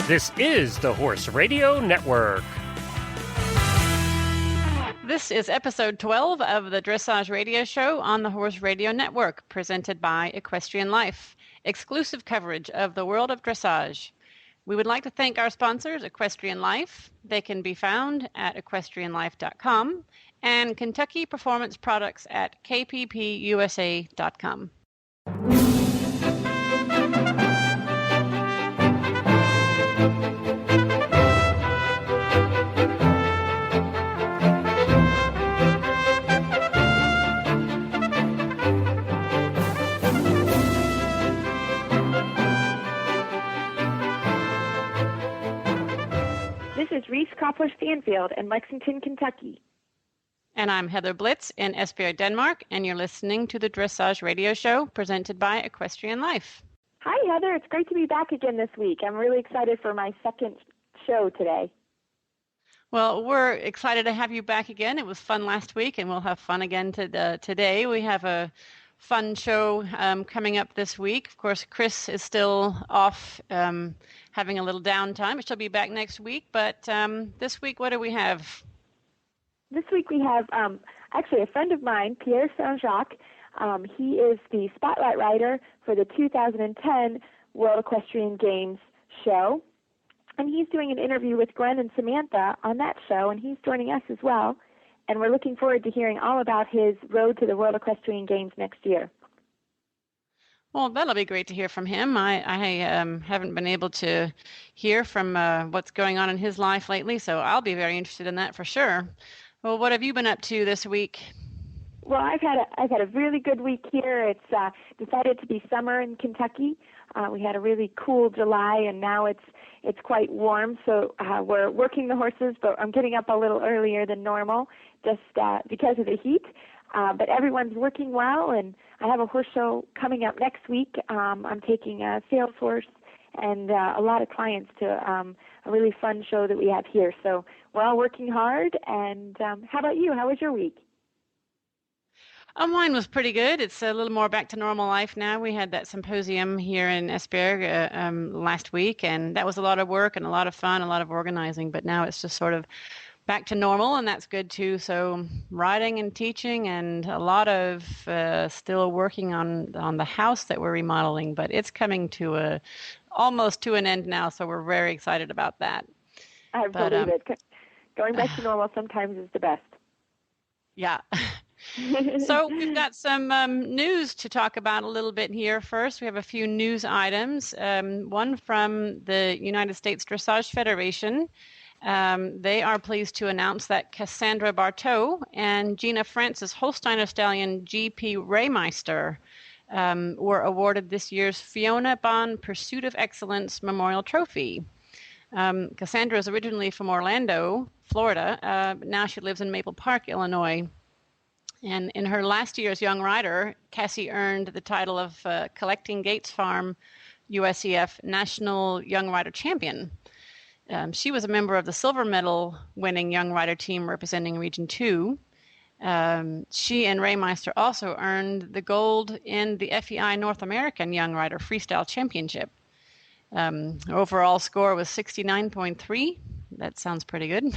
This is the Horse Radio Network. This is episode 12 of the Dressage Radio Show on the Horse Radio Network, presented by Equestrian Life. Exclusive coverage of the world of dressage. We would like to thank our sponsors, Equestrian Life. They can be found at equestrianlife.com and Kentucky Performance Products at kppusa.com. This is Reese Koppler-Stanfield in Lexington, Kentucky. And I'm Heather Blitz in Esbjerg, Denmark, and you're listening to the Dressage Radio Show presented by Equestrian Life. Hi, Heather. It's great to be back again this week. I'm really excited for my second show today. Well, we're excited to have you back again. It was fun last week, and we'll have fun again today. We have a fun show coming up this week. Of course, Chris is still off having a little downtime. She'll be back next week. But this week, what do we have? This week we have actually a friend of mine, Pierre Jacques. He is the spotlight rider for the 2010 World Equestrian Games show. And he's doing an interview with Glenn and Samantha on that show, and he's joining us as well. And we're looking forward to hearing all about his road to the World Equestrian Games next year. Well, that'll be great to hear from him. I haven't been able to hear from what's going on in his life lately, so I'll be very interested in that for sure. Well, what have you been up to this week? Well, I've had a really good week here. It's decided to be summer in Kentucky. We had a really cool July, and now it's quite warm. So we're working the horses, but I'm getting up a little earlier than normal, just because of the heat. But everyone's working well, and I have a horse show coming up next week. I'm taking a sales horse and a lot of clients to a really fun show that we have here. So we're all working hard. And how about you? How was your week? Mine was pretty good. It's a little more back to normal life now. We had that symposium here in Esbjerg last week, and that was a lot of work and a lot of fun, a lot of organizing. But now it's just sort of back to normal, and that's good too. So riding and teaching, and a lot of still working on the house that we're remodeling, but it's coming to almost to an end now. So we're very excited about that. I believe it. Going back to normal sometimes is the best. Yeah. So we've got some news to talk about a little bit here. First, we have a few news items. One from the United States Dressage Federation. They are pleased to announce that Cassandra Barteau and Gina Francis Holsteiner Stallion GP Raymeister were awarded this year's Fiona Bond Pursuit of Excellence Memorial Trophy. Cassandra is originally from Orlando, Florida, but now she lives in Maple Park, Illinois. And in her last year as young rider, Cassie earned the title of Collecting Gates Farm USEF National Young Rider Champion. She was a member of the silver medal winning young rider team representing Region 2. She and Raymeister also earned the gold in the FEI North American Young Rider Freestyle Championship. Her overall score was 69.3. That sounds pretty good.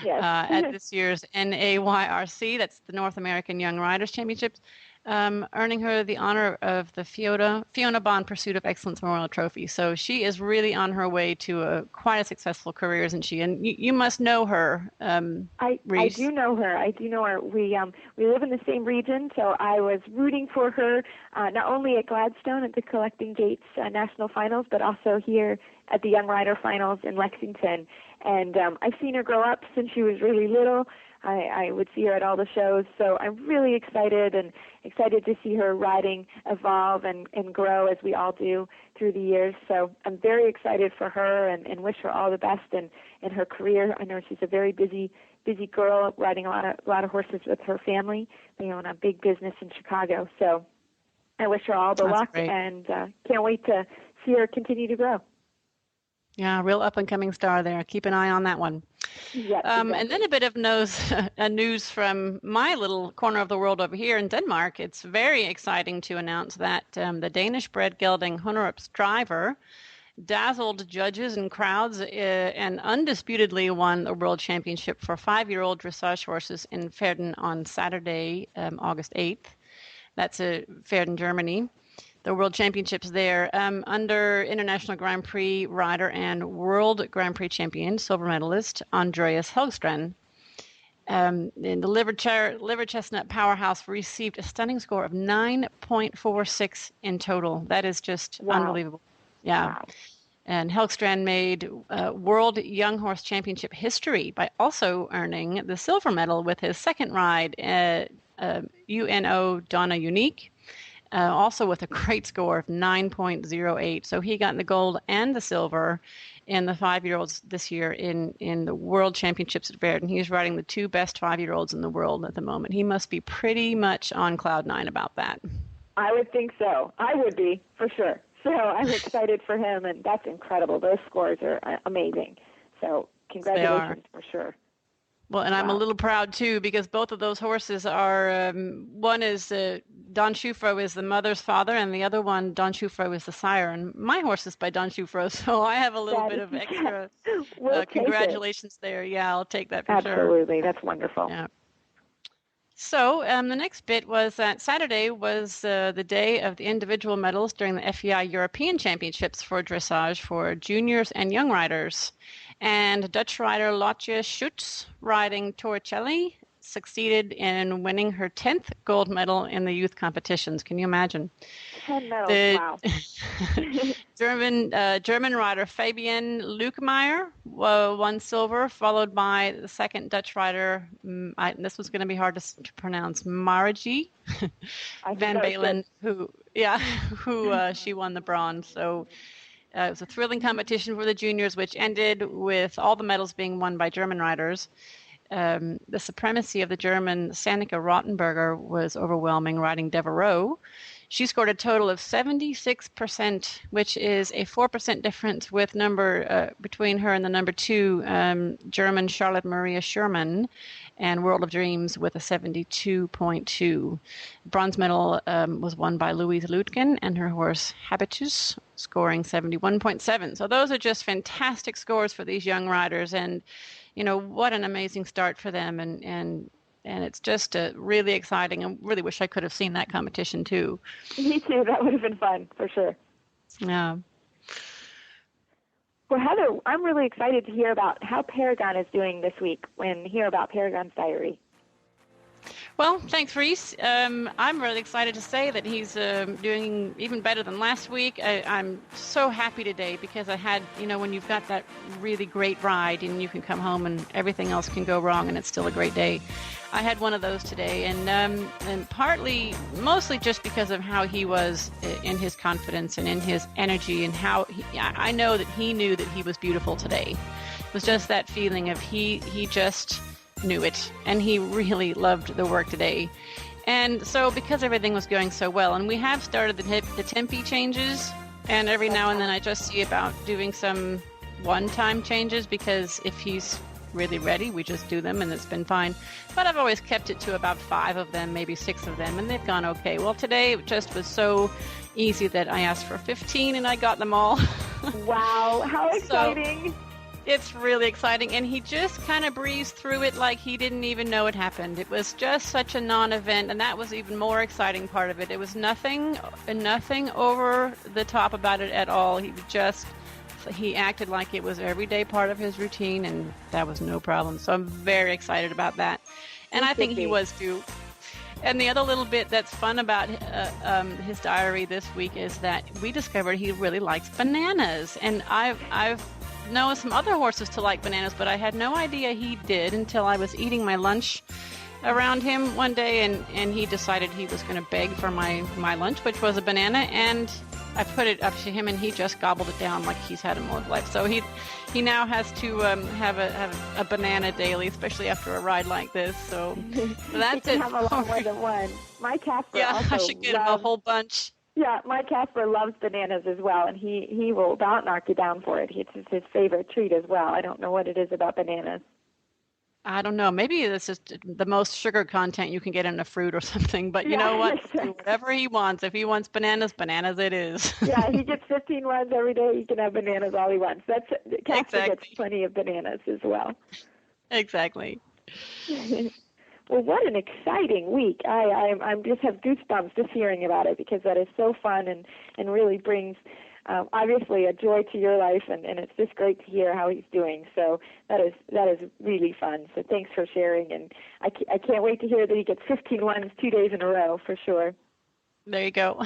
Yes. At this year's NAYRC, that's the North American Young Riders Championships, earning her the honor of the Fiona Bond Pursuit of Excellence Memorial Trophy. So she is really on her way to quite a successful career, isn't she? And you must know her, I do know her. We live in the same region, so I was rooting for her not only at Gladstone at the Collecting Gates National Finals, but also here at the Young Rider Finals in Lexington. And I've seen her grow up since she was really little. I would see her at all the shows, so I'm really excited to see her riding evolve and grow as we all do through the years. So I'm very excited for her and wish her all the best in her career. I know she's a very busy girl, riding a lot of horses with her family. They own a big business in Chicago, so I wish her all the luck. Great. And can't wait to see her continue to grow. Yeah, real up-and-coming star there. Keep an eye on that one. Yep, exactly. And then a bit of news from my little corner of the world over here in Denmark. It's very exciting to announce that the Danish-bred gelding Hunderup's driver dazzled judges and crowds, and undisputedly won the World Championship for 5-year-old dressage horses in Verden on Saturday, August 8th. That's Verden, Germany. The World Championships there, under International Grand Prix rider and World Grand Prix champion, silver medalist, Andreas Helgstrand. And the liver chestnut powerhouse received a stunning score of 9.46 in total. That is just unbelievable. Yeah. Wow. And Helgstrand made World Young Horse Championship history by also earning the silver medal with his second ride, UNO Donna Unique, also with a great score of 9.08. So he got the gold and the silver in the 5-year-olds this year in the World Championships at Verden. He's riding the 2 best 5-year-olds in the world at the moment. He must be pretty much on cloud 9 about that. I would think so. I would be, for sure. So I'm excited for him, and that's incredible. Those scores are amazing. So congratulations for sure. Well, and I'm a little proud, too, because both of those horses are, one is Don Schufro is the mother's father, and the other one, Don Schufro, is the sire. And my horse is by Don Schufro, so I have a little bit of extra congratulations there. Yeah, I'll take that for sure. Absolutely. That's wonderful. Yeah. So the next bit was that Saturday was the day of the individual medals during the FEI European Championships for dressage for juniors and young riders. And Dutch rider Lotje Schutz, riding Torricelli, succeeded in winning her 10th gold medal in the youth competitions. Can you imagine? 10 medals, wow. German rider Fabienne Lukemeier won silver, followed by the second Dutch rider, this was going to be hard to pronounce, Margie Van Balen, who she won the bronze. So it was a thrilling competition for the juniors, which ended with all the medals being won by German riders. The supremacy of the German Sannika Rottenberger was overwhelming, riding Devereaux. She scored a total of 76%, which is a 4% difference with between her and the number 2 German Charlotte Maria Schurman, and World of Dreams with a 72.2. Bronze medal was won by Louise Lutgen and her horse Habitus, scoring 71.7. So those are just fantastic scores for these young riders, and what an amazing start for them, and it's just really exciting. I really wish I could have seen that competition too. Me too. That would have been fun for sure. Yeah. Well, Heather, I'm really excited to hear about how Paragon is doing this week and hear about Paragon's diary. Well, thanks, Reese. I'm really excited to say that he's doing even better than last week. I'm so happy today because I had, when you've got that really great ride and you can come home and everything else can go wrong and it's still a great day. I had one of those today, and mostly just because of how he was in his confidence and in his energy, and how I know that he knew that he was beautiful today. It was just that feeling of he just knew it, and he really loved the work today. And so because everything was going so well, and we have started the tempi changes, and every now and then I just see about doing some one-time changes, because if he's really ready, we just do them, and it's been fine. But I've always kept it to about 5 of them, maybe 6 of them, and they've gone okay. Well, today it just was so easy that I asked for 15 and I got them all. Wow, how exciting. So, it's really exciting, and he just kind of breezed through it like he didn't even know it happened. It was just such a non-event, and that was even more exciting part of it. It was nothing over the top about it at all. He acted like it was everyday part of his routine, and that was no problem. So I'm very excited about that, and I think he was too. And the other little bit that's fun about his diary this week is that we discovered he really likes bananas, and I've know some other horses to like bananas, but I had no idea he did until I was eating my lunch around him one day, and he decided he was going to beg for my lunch, which was a banana, and I put it up to him, and he just gobbled it down like he's had a more life. So he now has to have a banana daily, especially after a ride like this. So that's it. Have a lot more than one. My Casper also I should get him a whole bunch. Yeah, my Casper loves bananas as well, and he will about knock you down for it. It's his favorite treat as well. I don't know what it is about bananas. I don't know. Maybe this is the most sugar content you can get in a fruit or something. But you know what? Do whatever he wants. If he wants bananas, bananas it is. Yeah, he gets 15 ones every day. He can have bananas all he wants. Casper gets plenty of bananas as well. Exactly. Well, what an exciting week. I just have goosebumps just hearing about it, because that is so fun and really brings obviously a joy to your life, and it's just great to hear how he's doing. So that is really fun. So thanks for sharing, and I can't wait to hear that he gets 15 ones 2 days in a row for sure. There you go.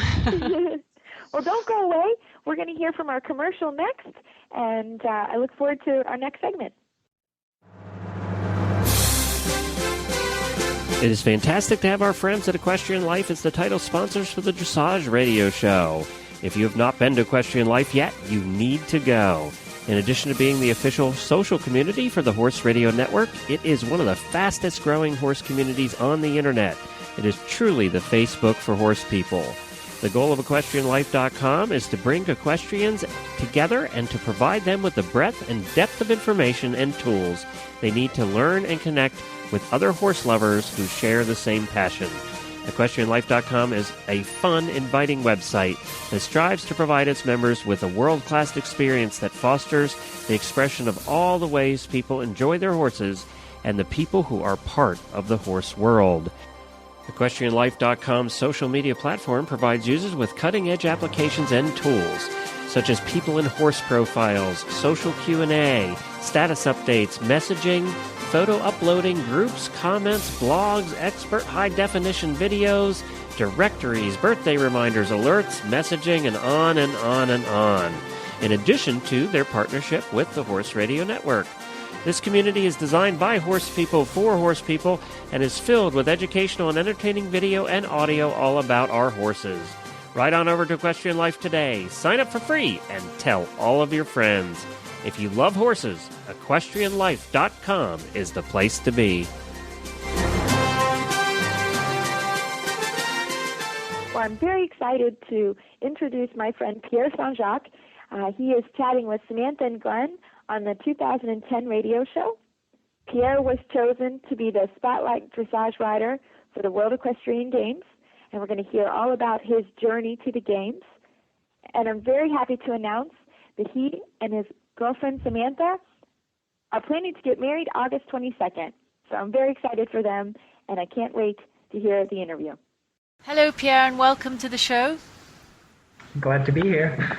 Well, don't go away. We're going to hear from our commercial next, and I look forward to our next segment. It is fantastic to have our friends at Equestrian Life as the title sponsors for the Dressage Radio Show. If you have not been to Equestrian Life yet, you need to go. In addition to being the official social community for the Horse Radio Network, it is one of the fastest growing horse communities on the internet. It is truly the Facebook for horse people. The goal of EquestrianLife.com is to bring equestrians together and to provide them with the breadth and depth of information and tools they need to learn and connect with other horse lovers who share the same passion. EquestrianLife.com is a fun, inviting website that strives to provide its members with a world-class experience that fosters the expression of all the ways people enjoy their horses and the people who are part of the horse world. EquestrianLife.com's social media platform provides users with cutting-edge applications and tools, such as people and horse profiles, social Q&A, status updates, messaging, photo uploading, groups, comments, blogs, expert high-definition videos, directories, birthday reminders, alerts, messaging, and on and on and on, in addition to their partnership with the Horse Radio Network. This community is designed by horse people for horse people and is filled with educational and entertaining video and audio all about our horses. Right on over to Equestrian Life today. Sign up for free and tell all of your friends. If you love horses, EquestrianLife.com is the place to be. Well, I'm very excited to introduce my friend Pierre Saint-Jacques. He is chatting with Samantha and Glenn on the 2010 radio show. Pierre was chosen to be the Spotlight Dressage Rider for the World Equestrian Games, and we're going to hear all about his journey to the Games. And I'm very happy to announce that he and his girlfriend Samantha are planning to get married August 22nd. So I'm very excited for them, and I can't wait to hear the interview. Hello, Pierre, and welcome to the show. Glad to be here.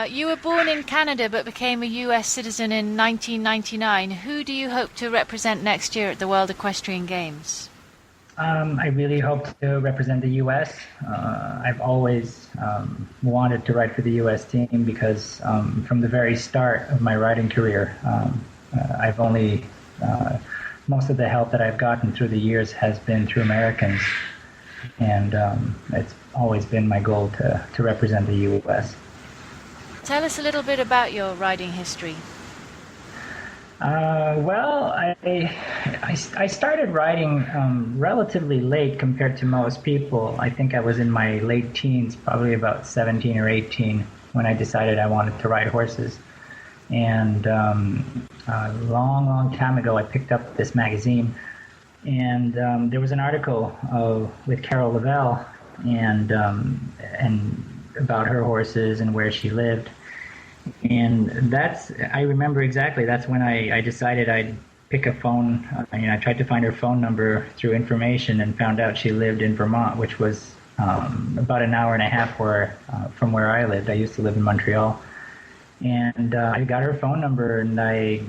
You were born in Canada but became a U.S. citizen in 1999. Who do you hope to represent next year at the World Equestrian Games? I really hope to represent the U.S. I've always wanted to ride for the U.S. team because from the very start of my riding career, I've only most of the help that I've gotten through the years has been through Americans, and it's always been my goal to represent the U.S. Tell us a little bit about your riding history. Well, I started riding relatively late compared to most people. I think I was in my late teens, probably about 17 or 18, when I decided I wanted to ride horses. And a long time ago, I picked up this magazine, and there was an article with Carol Lavelle and about her horses and where she lived. And I remember exactly, that's when I decided I'd pick a phone. I tried to find her phone number through information and found out she lived in Vermont, which was about an hour and a half from where I lived. I used to live in Montreal. And I got her phone number, and I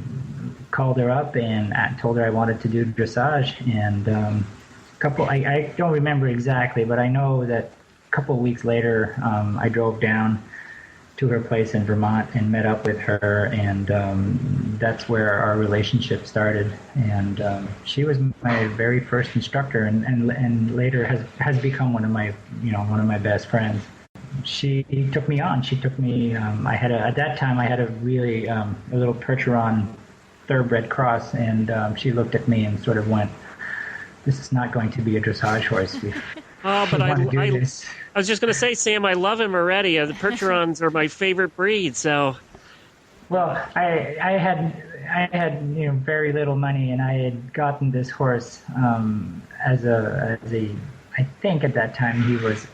called her up and told her I wanted to do dressage. And I don't remember exactly, but I know that a couple of weeks later, I drove down to her place in Vermont and met up with her, and that's where our relationship started. And she was my very first instructor, and later has become one of my best friends. She took me on. She took me. At that time I had a really a little Percheron thoroughbred cross, and she looked at me and sort of went, "This is not going to be a dressage horse." But I was just going to say, Sam, I love him already. The Percherons are my favorite breed. So, well, I I had very little money, and I had gotten this horse as a I think at that time he was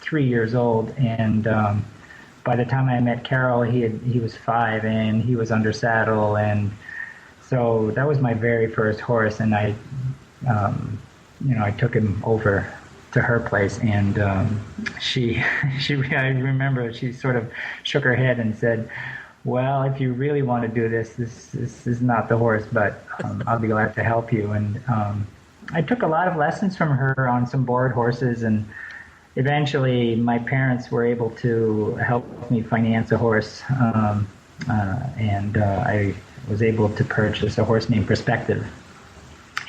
3 years old, and by the time I met Carol, he was 5, and he was under saddle, and so that was my very first horse, and I took him over to her place, and I remember she sort of shook her head and said, well, if you really want to do this is not the horse, but I'll be glad to help you. And I took a lot of lessons from her on some board horses, and eventually my parents were able to help me finance a horse, and I was able to purchase a horse named Perspective.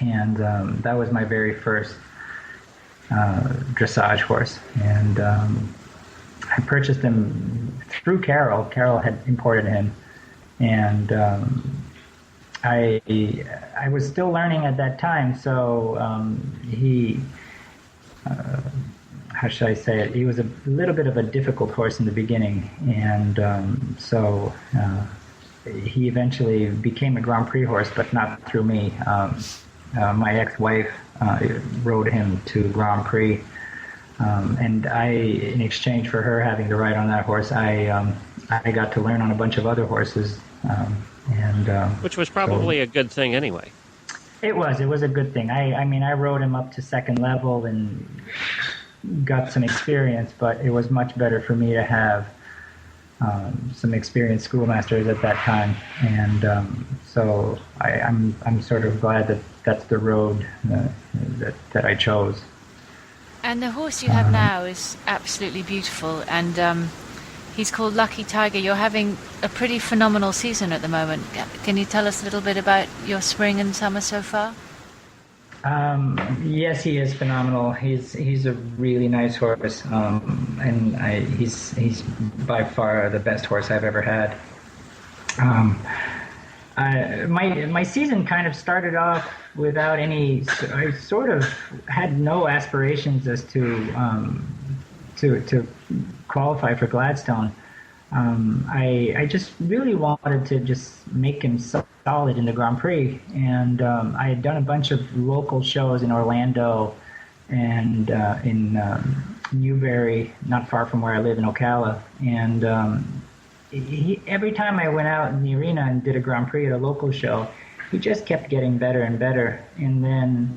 And that was my very first dressage horse. And I purchased him through Carol. Carol had imported him. And I was still learning at that time, so he... how should I say it? He was a little bit of a difficult horse in the beginning, and so he eventually became a Grand Prix horse, but not through me. My ex-wife rode him to Grand Prix, and in exchange for her having to ride on that horse, I got to learn on a bunch of other horses, which was probably a good thing anyway. It was a good thing. I rode him up to second level and got some experience, but it was much better for me to have some experienced schoolmasters at that time, and so I'm sort of glad that that's the road that I chose. And the horse you have now is absolutely beautiful, and he's called Lucky Tiger. You're having a pretty phenomenal season at the moment. Can you tell us a little bit about your spring and summer so far? Yes, he is phenomenal. He's a really nice horse, and he's by far the best horse I've ever had. My season kind of started off without any. I sort of had no aspirations as to qualify for Gladstone. I just really wanted to just make him solid in the Grand Prix, and I had done a bunch of local shows in Orlando and in Newberry, not far from where I live in Ocala, and every time I went out in the arena and did a Grand Prix at a local show, he just kept getting better and better. And then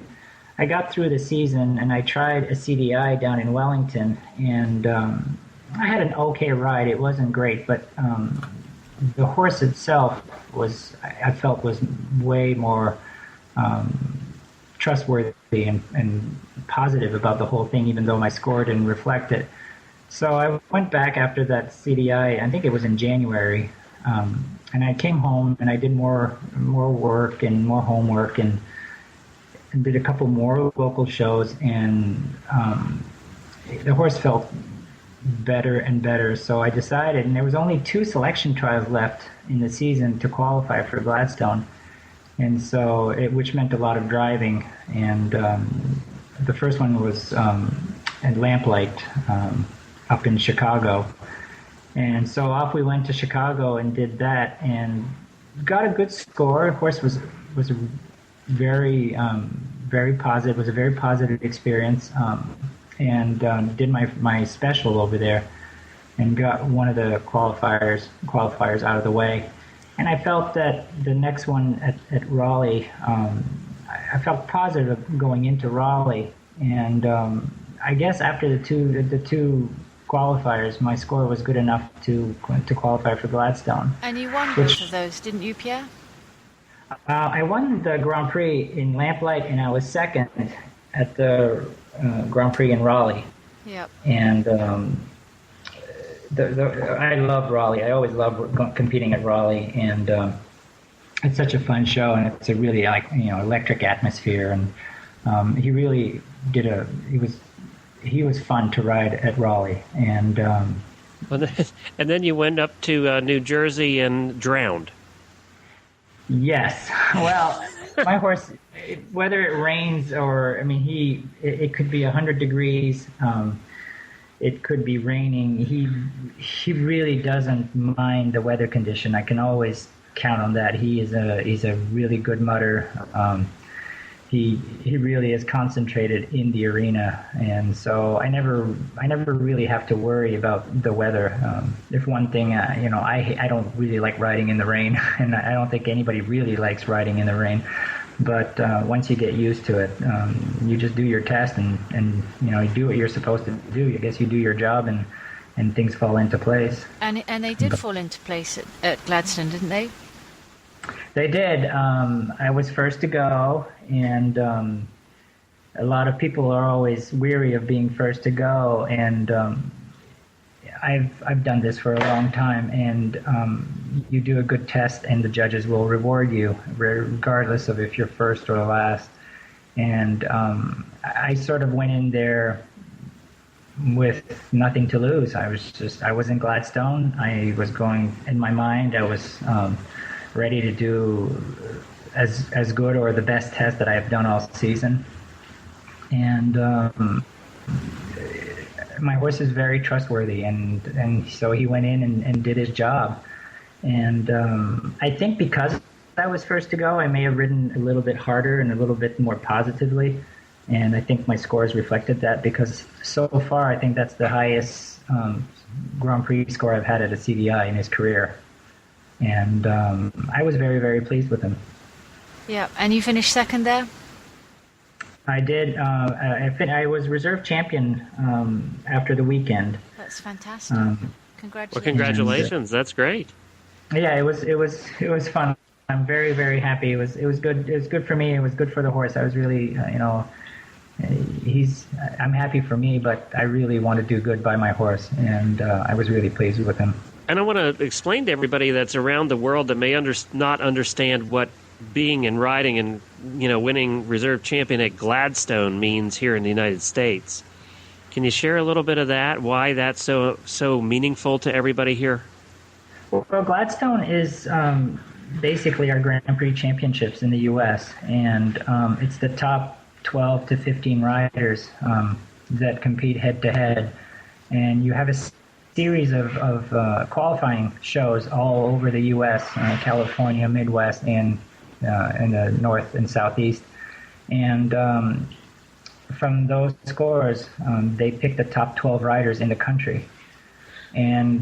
I got through the season, and I tried a CDI down in Wellington, and I had an okay ride. It wasn't great, but the horse itself I felt was way more trustworthy and positive about the whole thing, even though my score didn't reflect it. So I went back after that CDI, I think it was in January, and I came home and I did more work and more homework and did a couple more local shows, and the horse felt better and better. So I decided, and there was only 2 selection trials left in the season to qualify for Gladstone, and so which meant a lot of driving. And the first one was at Lamplight up in Chicago, and so off we went to Chicago and did that and got a good score. The horse was very positive. It was a very positive experience. And did my special over there and got one of the qualifiers out of the way. And I felt that the next one at Raleigh, I felt positive going into Raleigh. And I guess after the two qualifiers, my score was good enough to qualify for Gladstone. And you won both of those, didn't you, Pierre? I won the Grand Prix in Lamplight, and I was second at the Grand Prix in Raleigh. Yep. And I love Raleigh. I always love competing at Raleigh, and it's such a fun show, and it's a really electric atmosphere. And he really did he was fun to ride at Raleigh. And and then you went up to New Jersey and drowned. Yes. Well, my horse, whether it rains or, it could be 100 degrees, it could be raining. He really doesn't mind the weather condition. I can always count on that. He's a really good mudder. He really is concentrated in the arena, and so I never really have to worry about the weather. If one thing, I don't really like riding in the rain, and I don't think anybody really likes riding in the rain. But once you get used to it, you just do your test and you do what you're supposed to do. I guess you do your job and things fall into place. And they did fall into place at Gladstone, didn't they? They did. I was first to go, and a lot of people are always weary of being first to go. And I've done this for a long time, and you do a good test, and the judges will reward you, regardless of if you're first or last. And I sort of went in there with nothing to lose. I was in Gladstone. I was going, in my mind, I was ready to do as good or the best test that I've done all season. And my horse is very trustworthy, and so he went in and did his job. And I think because I was first to go, I may have ridden a little bit harder and a little bit more positively. And I think my scores reflected that, because so far I think that's the highest Grand Prix score I've had at a CDI in his career. And I was very, very pleased with him. Yeah, and you finished second there? I did. I was reserve champion after the weekend. That's fantastic. Congratulations. Well, congratulations. That's great. Yeah, it was fun. I'm very, very happy. It was good. It was good for me. It was good for the horse. I was really, I'm happy for me, but I really want to do good by my horse, and I was really pleased with him. And I want to explain to everybody that's around the world that may not understand what being and riding and winning reserve champion at Gladstone means here in the United States. Can you share a little bit of that? Why that's so meaningful to everybody here? Well, Gladstone is basically our Grand Prix championships in the U.S., and it's the top 12 to 15 riders that compete head-to-head. And you have a series of qualifying shows all over the U.S., California, Midwest, and in the North and Southeast. And from those scores, they pick the top 12 riders in the country. And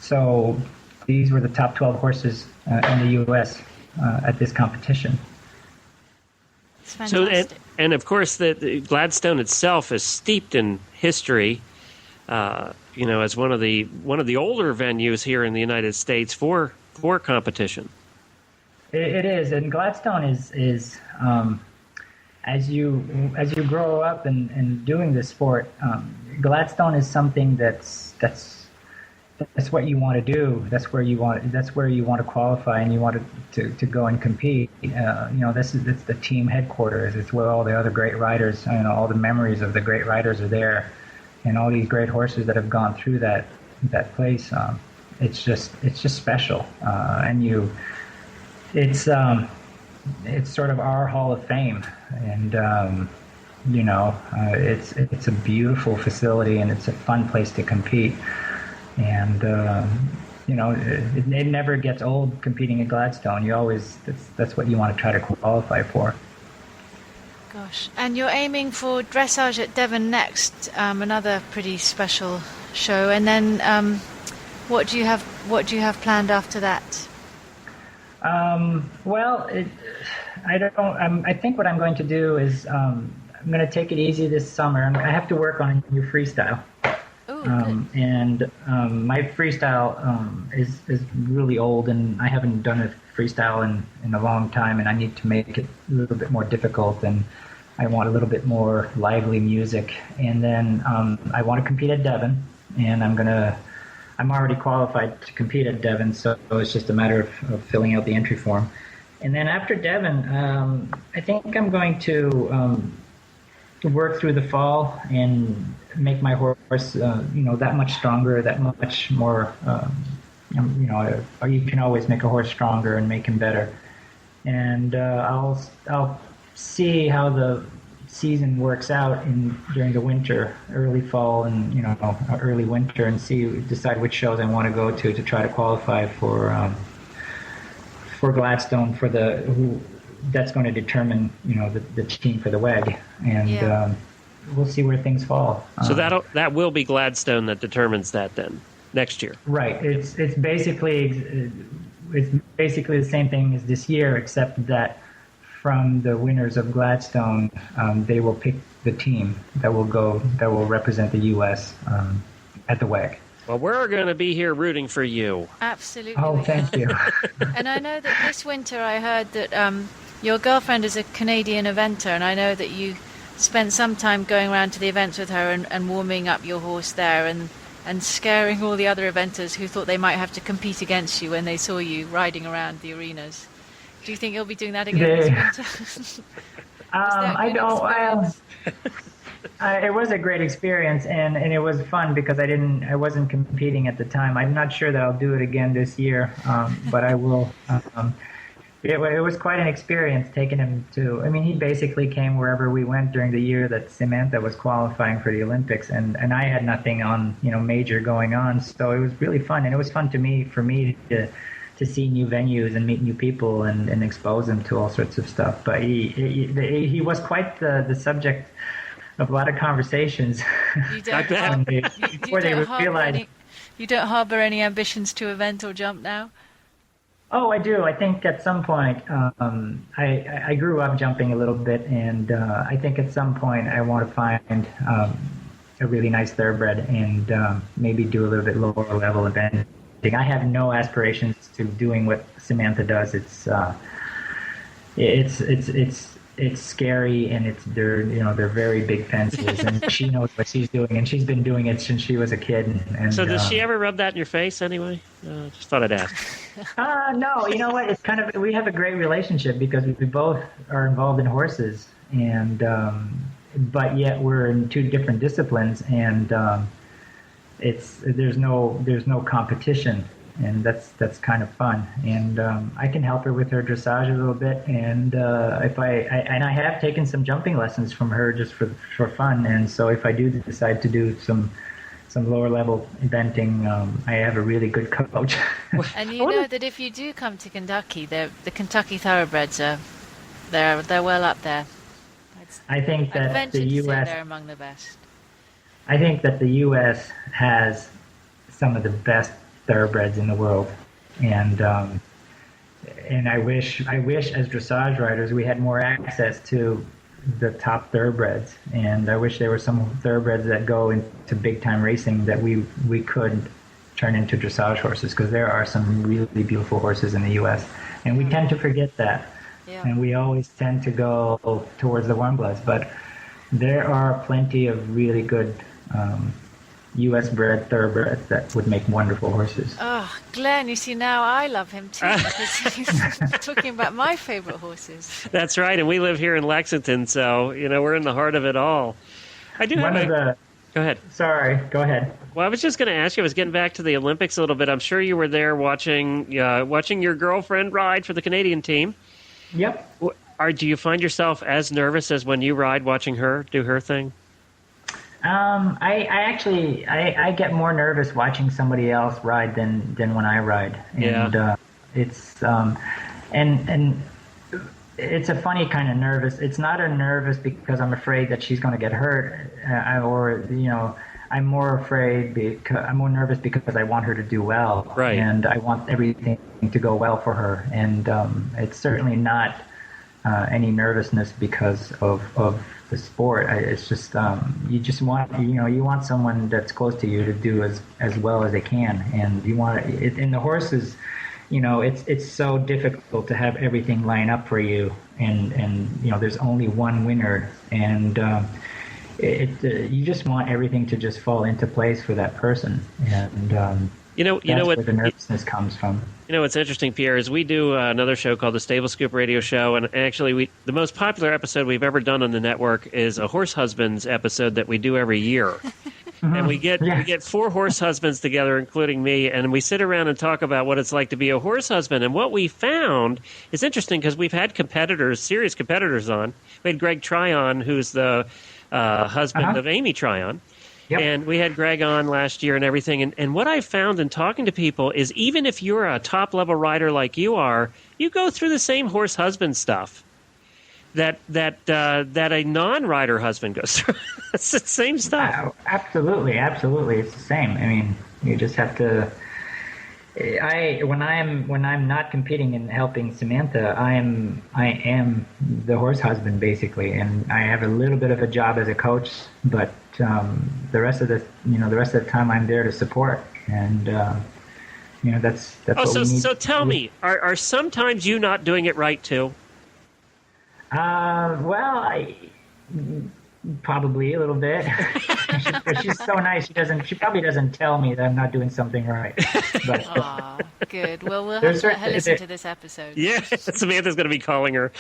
so these were the top 12 horses in the U.S. At this competition. It's fantastic. So, and of course, the Gladstone itself is steeped in history. As one of the older venues here in the United States for competition. It is, and Gladstone is as you grow up and doing this sport, Gladstone is something that's what you want to do. That's where you want to qualify, and you want to go and compete. It's the team headquarters. It's where all the other great riders, all the memories of the great riders are there, and all these great horses that have gone through that place. It's just special, and it's sort of our Hall of Fame, and it's a beautiful facility, and it's a fun place to compete. And it never gets old competing at Gladstone. That's what you want to try to qualify for. Gosh, and you're aiming for Dressage at Devon next, another pretty special show. And then, what do you have planned after that? I think what I'm going to do is I'm going to take it easy this summer. I have to work on a new freestyle. And my freestyle is really old, and I haven't done a freestyle in a long time, and I need to make it a little bit more difficult, and I want a little bit more lively music. And then I want to compete at Devon, and I'm already qualified to compete at Devon, so it's just a matter of filling out the entry form. And then after Devon, I think I'm going to work through the fall and make my horse, that much stronger, that much more, you can always make a horse stronger and make him better. And I'll see how the season works out during the winter, early fall and early winter, and decide which shows I want to go to try to qualify for for Gladstone that's going to determine the team for the WEG, and we'll see where things fall. So that will be Gladstone that determines that then next year. Right. It's basically the same thing as this year, except that from the winners of Gladstone, they will pick the team that will represent the U.S. At the WEG. Well, we're going to be here rooting for you. Absolutely. Oh, thank you. And I know that this winter I heard that your girlfriend is a Canadian eventer, and I know that you spent some time going around to the events with her and warming up your horse there and scaring all the other eventers who thought they might have to compete against you when they saw you riding around the arenas. Do you think you'll be doing that again this winter? I don't. It was a great experience, and it was fun because I wasn't competing at the time. I'm not sure that I'll do it again this year, but I will. It was quite an experience taking him to. I mean, he basically came wherever we went during the year that Samantha was qualifying for the Olympics, and I had nothing on major going on, so it was really fun, and it was fun for me to see new venues and meet new people and expose them to all sorts of stuff. But he was quite the subject of a lot of conversations. You don't you don't harbor any ambitions to event or jump now? Oh, I do. I think at some point, I grew up jumping a little bit, and I think at some point I want to find a really nice thoroughbred and maybe do a little bit lower level eventing. I have no aspirations to doing what Samantha does. It's scary, and they're very big fences, and she knows what she's doing, and she's been doing it since she was a kid. And so does she ever rub that in your face anyway? Just thought I'd ask. No, you know what? It's kind of, we have a great relationship because we both are involved in horses, and but yet we're in two different disciplines, and there's no competition. And that's kind of fun, and I can help her with her dressage a little bit, and I have taken some jumping lessons from her just for fun, and so if I do decide to do some lower level eventing, I have a really good coach. And you know that if you do come to Kentucky, the Kentucky thoroughbreds they're well up there. I think that the U.S. they're among the best. I think that the U.S. has some of the best thoroughbreds in the world, and I wish as dressage riders we had more access to the top thoroughbreds, and I wish there were some thoroughbreds that go into big time racing that we could turn into dressage horses, because there are some really beautiful horses in the U.S. and we tend to forget that, and we always tend to go towards the warm bloods, but there are plenty of really good U.S. bred thoroughbreds that would make wonderful horses. Oh, Glenn, you see, now I love him too, because he's talking about my favorite horses. That's right, and we live here in Lexington, so we're in the heart of it all. I do Go ahead. Sorry, go ahead. Well, I was just going to ask you, I was getting back to the Olympics a little bit. I'm sure you were there watching your girlfriend ride for the Canadian team. Yep. Do you find yourself as nervous as when you ride, watching her do her thing? I get more nervous watching somebody else ride than when I ride, and it's and it's a funny kind of nervous. It's not a nervous because I'm afraid that she's going to get hurt, I'm more nervous because I want her to do well, right? And I want everything to go well for her, and it's certainly not any nervousness because of the sport. It's just you just want you want someone that's close to you to do as well as they can, and you want it in the horses. It's so difficult to have everything line up for you, and there's only one winner, and you just want everything to just fall into place for that person, and that's where the nervousness comes from. What's interesting, Pierre, is we do another show called the Stable Scoop Radio Show, and actually the most popular episode we've ever done on the network is a horse husbands episode that we do every year. And we get 4 horse husbands together, including me, and we sit around and talk about what it's like to be a horse husband. And what we found is interesting because we've had serious competitors on. We had Greg Tryon, who's the husband of Amy Tryon. Yep. And we had Greg on last year and everything. And what I found in talking to people is even if you're a top-level rider like you are, you go through the same horse husband stuff that a non-rider husband goes through. It's the same stuff. Absolutely. It's the same. I mean, you just have to... when I'm not competing and helping Samantha, I am the horse husband basically, and I have a little bit of a job as a coach, but the rest of the time I'm there to support, and that's what we need. So tell me, are sometimes you not doing it right too? Well, probably a little bit. She's so nice. She probably doesn't tell me that I'm not doing something right. But good. Well, we'll have to let her listen to this episode. Yeah, Samantha's going to be calling her.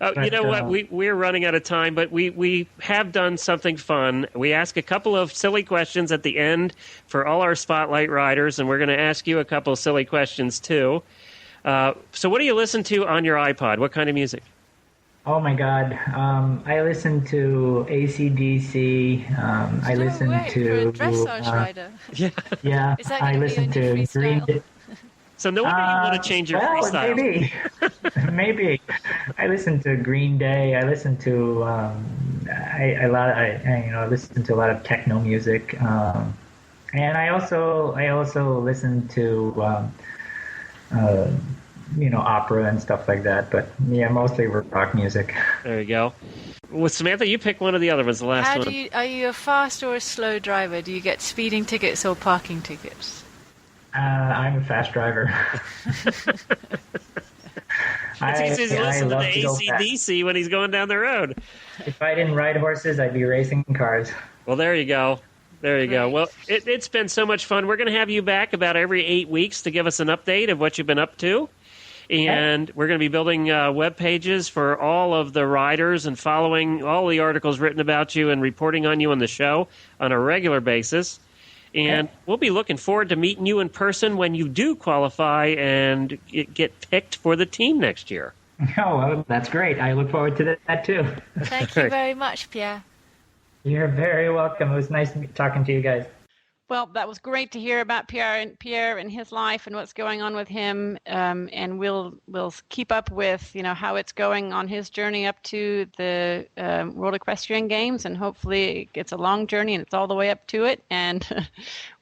You know what? We're running out of time, but we have done something fun. We ask a couple of silly questions at the end for all our Spotlight riders, and we're going to ask you a couple of silly questions too. So what do you listen to on your iPod? What kind of music? Oh my God! I listen to AC/DC. I listen to for a dressage rider. Yeah. Is that I going to listen be your new to Green freestyle? Day. So no wonder you want to change your freestyle. Maybe. I listen to Green Day. I listen to I listen to a lot of techno music, and I also listen to opera and stuff like that. But yeah, mostly rock music. There you go. Well, Samantha, you pick one of the other ones. The last one. Are you a fast or a slow driver? Do you get speeding tickets or parking tickets? I'm a fast driver. It's easy to listen to the AC/DC when he's going down the road. If I didn't ride horses, I'd be racing cars. Well, there you go. Well, it's been so much fun. We're going to have you back about every 8 weeks to give us an update of what you've been up to. And we're going to be building web pages for all of the riders and following all the articles written about you and reporting on you on the show on a regular basis. And we'll be looking forward to meeting you in person when you do qualify and get picked for the team next year. Oh, well, that's great. I look forward to that too. Thank you very much, Pierre. You're very welcome. It was nice talking to you guys. Well, that was great to hear about Pierre and his life and what's going on with him. And we'll keep up with how it's going on his journey up to the World Equestrian Games, and hopefully it's a long journey and it's all the way up to it. And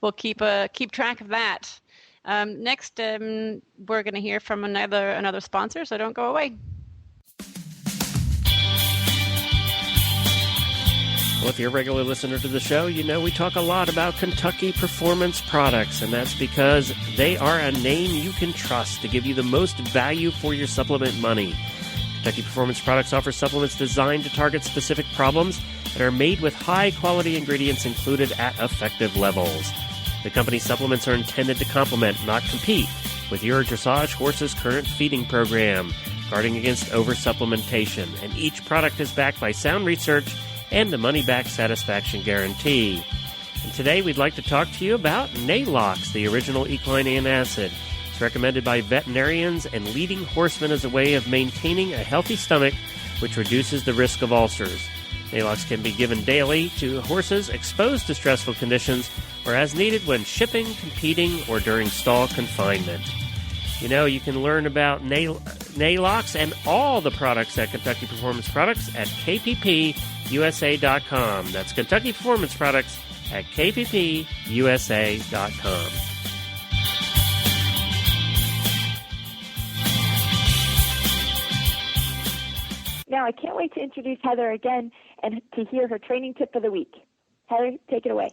we'll keep track of that. Next, we're going to hear from another sponsor, so don't go away. Well, if you're a regular listener to the show, you know we talk a lot about Kentucky Performance Products, and that's because they are a name you can trust to give you the most value for your supplement money. Kentucky Performance Products offers supplements designed to target specific problems and are made with high-quality ingredients included at effective levels. The company's supplements are intended to complement, not compete, with your dressage horse's current feeding program, guarding against oversupplementation, and each product is backed by sound research and the money-back satisfaction guarantee. And today we'd like to talk to you about Nalox, the original equine antacid. It's recommended by veterinarians and leading horsemen as a way of maintaining a healthy stomach, which reduces the risk of ulcers. Nalox can be given daily to horses exposed to stressful conditions or as needed when shipping, competing, or during stall confinement. You can learn about Nalox and all the products at Kentucky Performance Products at kppusa.com. That's Kentucky Performance Products at kppusa.com. Now, I can't wait to introduce Heather again and to hear her training tip of the week. Heather, take it away.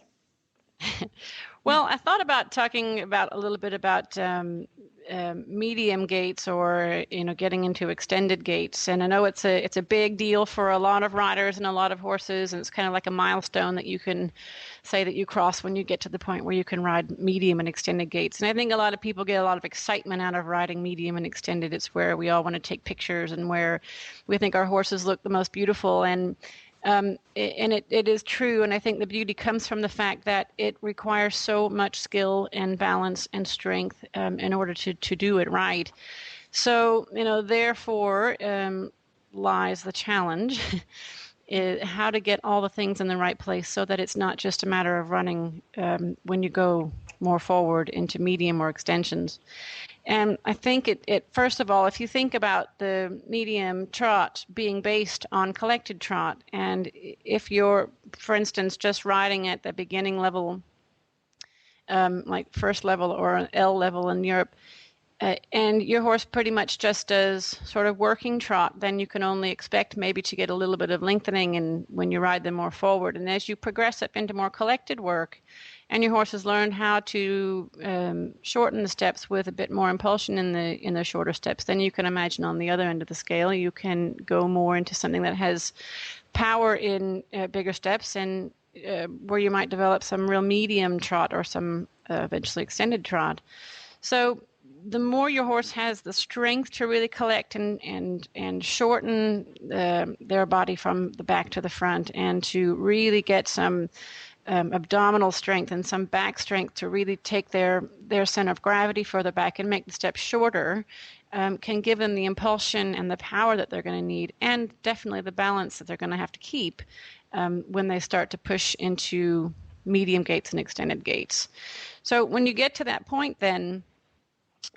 Well, I thought about talking about a little bit about medium gaits, or getting into extended gaits, and I know it's a big deal for a lot of riders and a lot of horses, and it's kind of like a milestone that you can say that you cross when you get to the point where you can ride medium and extended gaits. And I think a lot of people get a lot of excitement out of riding medium and extended. It's where we all want to take pictures and where we think our horses look the most beautiful. And it is true, and I think the beauty comes from the fact that it requires so much skill and balance and strength in order to do it right. So, therefore lies the challenge how to get all the things in the right place so that it's not just a matter of running when you go more forward into medium or extensions. And I think it first of all, if you think about the medium trot being based on collected trot, and if you're, for instance, just riding at the beginning level, like first level or an L level in Europe, and your horse pretty much just does sort of working trot, then you can only expect maybe to get a little bit of lengthening when you ride them more forward. And as you progress up into more collected work, and your horse has learned how to shorten the steps with a bit more impulsion in the shorter steps, then you can imagine on the other end of the scale, you can go more into something that has power in bigger steps, and where you might develop some real medium trot or some eventually extended trot. So the more your horse has the strength to really collect and shorten their body from the back to the front, and to really get some abdominal strength and some back strength to really take their center of gravity further back and make the steps shorter, can give them the impulsion and the power that they're going to need, and definitely the balance that they're going to have to keep when they start to push into medium gaits and extended gaits. So when you get to that point, then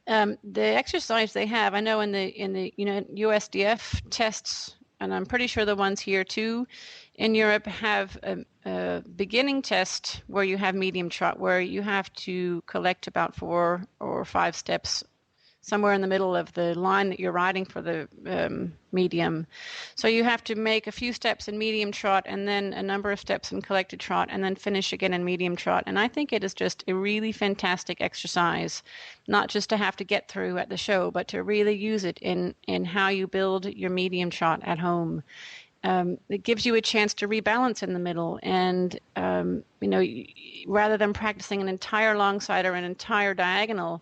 the exercise they have, I know in the USDF tests, and I'm pretty sure the ones here too in Europe, have a beginning test where you have medium trot, where you have to collect about 4 or 5 steps somewhere in the middle of the line that you're riding for the medium. So you have to make a few steps in medium trot, and then a number of steps in collected trot, and then finish again in medium trot. And I think it is just a really fantastic exercise, not just to have to get through at the show, but to really use it in how you build your medium trot at home. It gives you a chance to rebalance in the middle, and rather than practicing an entire long side or an entire diagonal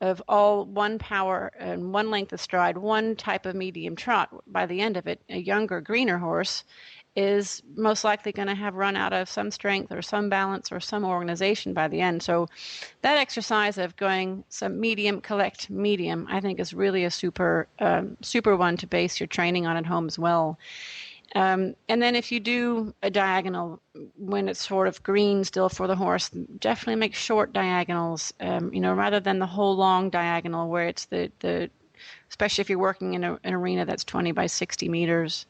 of all one power and one length of stride, one type of medium trot, by the end of it, a younger, greener horse is most likely going to have run out of some strength or some balance or some organization by the end. So that exercise of going some medium, collect medium, I think is really a super one to base your training on at home as well. And then if you do a diagonal when it's sort of green still for the horse, definitely make short diagonals, rather than the whole long diagonal where it's the especially if you're working in an arena that's 20 by 60 meters.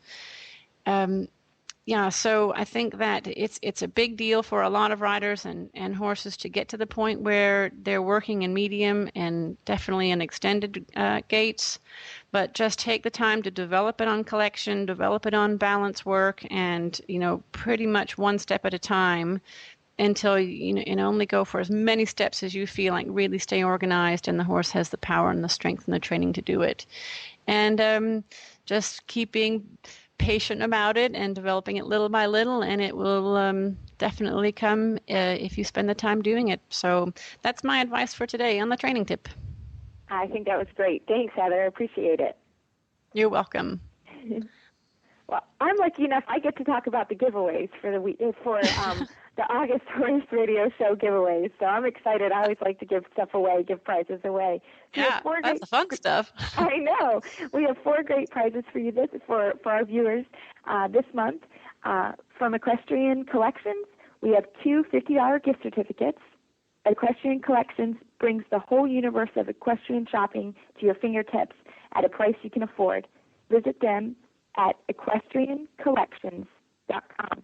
So I think that it's a big deal for a lot of riders and horses to get to the point where they're working in medium and definitely in extended gaits, but just take the time to develop it on collection, develop it on balance work, and pretty much one step at a time until and only go for as many steps as you feel like, really stay organized, and the horse has the power and the strength and the training to do it. And just keep being patient about it and developing it little by little, and it will definitely come if you spend the time doing it. So that's my advice for today on the training tip. I think that was great. Thanks, Heather. I appreciate it. You're welcome. Well, I'm lucky enough I get to talk about the giveaways for the week, for the August Horse Radio Show giveaways. So I'm excited. I always like to give stuff away, give prizes away. So yeah, that's the fun stuff. I know. We have 4 great prizes for you for our viewers this month. From Equestrian Collections, we have 2 $50 gift certificates. Equestrian Collections brings the whole universe of equestrian shopping to your fingertips at a price you can afford. Visit them at equestriancollections.com.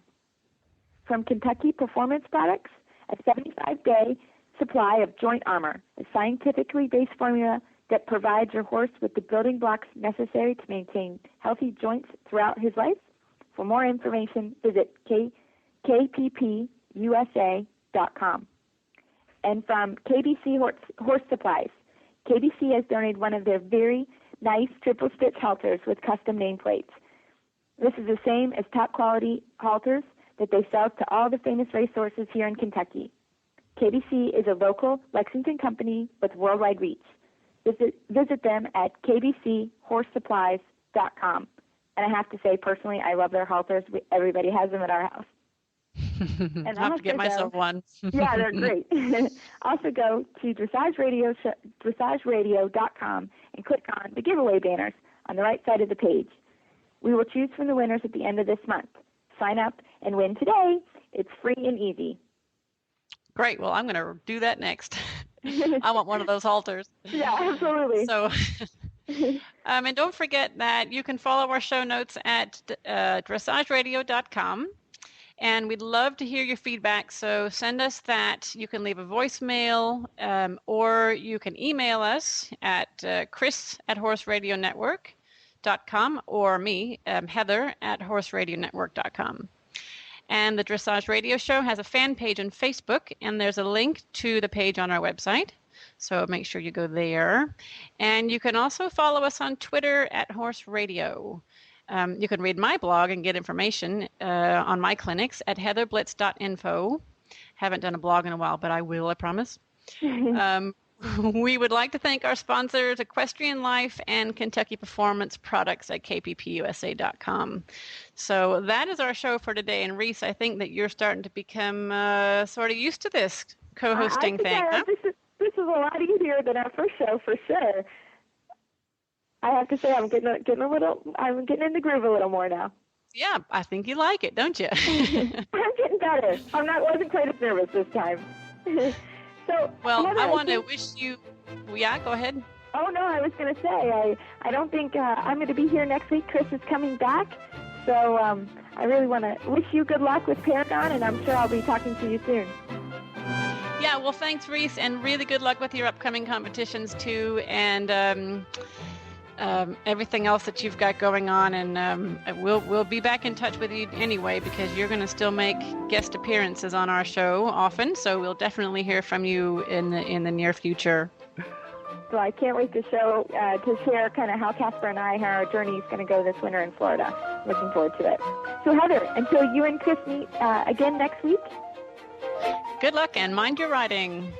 From Kentucky Performance Products, a 75-day supply of joint armor, a scientifically based formula that provides your horse with the building blocks necessary to maintain healthy joints throughout his life. For more information, visit kppusa.com. And from KBC Horse Supplies, KBC has donated one of their very nice triple stitch halters with custom nameplates. This is the same as top quality halters that they sell to all the famous racehorses here in Kentucky. KBC is a local Lexington company with worldwide reach. Visit them at kbchorse-supplies.com. And I have to say, personally, I love their halters. Everybody has them at our house. And I have to get myself one. Yeah, they're great. Also go to dressageradio.com and click on the giveaway banners on the right side of the page. We will choose from the winners at the end of this month. sign up and win today. It's free and easy. Great. Well, I'm going to do that next. I want one of those halters. Yeah, absolutely. So, and don't forget that you can follow our show notes at dressageradio.com. And we'd love to hear your feedback, so send us that. You can leave a voicemail, or you can email us at chris@horseradionetwork.com or me, Heather, at horseradionetwork.com. And the Dressage Radio Show has a fan page on Facebook, and there's a link to the page on our website. So make sure you go there. And you can also follow us on Twitter at Horse Radio. You can read my blog and get information on my clinics at heatherblitz.info. Haven't done a blog in a while, but I will, I promise. We would like to thank our sponsors, Equestrian Life and Kentucky Performance Products at kppusa.com. So that is our show for today. And Reese, I think that you're starting to become sort of used to this co-hosting thing. Huh? This is a lot easier than our first show, for sure. I have to say, I'm getting in the groove a little more now. Yeah, I think you like it, don't you? I'm getting better. Wasn't quite as nervous this time. So, well, Heather, I want to wish you. Yeah, go ahead. Oh no, I was going to say I don't think I'm going to be here next week. Chris is coming back, so I really want to wish you good luck with Paragon, and I'm sure I'll be talking to you soon. Yeah, well, thanks, Reese, and really good luck with your upcoming competitions too, and everything else that you've got going on. And we'll be back in touch with you anyway, because you're going to still make guest appearances on our show often. So we'll definitely hear from you in the near future. So I can't wait to share kind of how Casper and how our journey is going to go this winter in Florida. Looking forward to it. So Heather, until you and Chris meet again next week. Good luck and mind your riding.